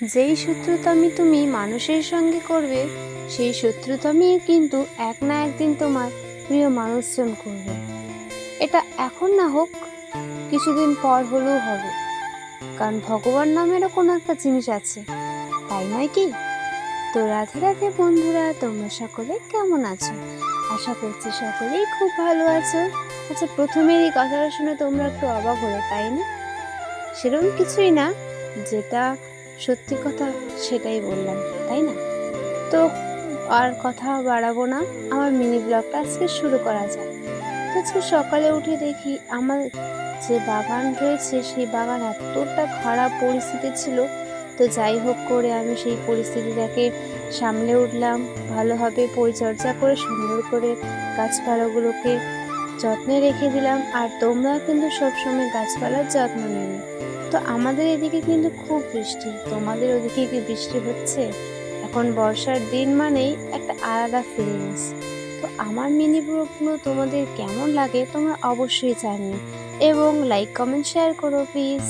যেই শত্রুতামি তুমি মানুষের সঙ্গে করবে, সেই শত্রুতামি কিন্তু এক না একদিন তোমার প্রিয় মানুষজন করবে। এটা এখন না হোক, কিছুদিন পর হলেও হবে। কারণ ভগবান নামেরও কোনো একটা জিনিস আছে, তাই নয় কি? তো রাধে রাধে বন্ধুরা, তোমরা সকলে কেমন আছো? আশা করছি সকলেই খুব ভালো আছো। আচ্ছা, প্রথমের এই কথাটা শুনে তোমরা একটু অবাক হলে, তাই না? সেরকম কিছুই না, যেটা সত্যি কথা সেটাই বললাম, তাই না? তো আর কথা বাড়াবো না, আমার মিনি ব্লগটা আজকে শুরু করা যাক। তো আজকে সকালে উঠে দেখি আমার যে বাগান রয়েছে সেই বাগান এতটা খারাপ পরিস্থিতি ছিল। তো যাই হোক করে আমি সেই পরিস্থিতিটাকে সামলে উঠলাম, ভালোভাবে পরিচর্যা করে সুন্দর করে গাছপালাগুলোকে যত্নে রেখে দিলাম। আর তোমরা কিন্তু সবসময় গাছপালার যত্ন নেবে। তো আমাদের এদিকে কিন্তু খুব বৃষ্টি, তোমাদের ওদিকে কি বৃষ্টি হচ্ছে? এখন বর্ষার দিন মানেই একটা আলাদা ফিলিংস। তো আমার মিনি ব্লগগুলো তোমাদের কেমন লাগে তোমরা অবশ্যই জানিও, এবং লাইক কমেন্ট শেয়ার করো প্লিজ।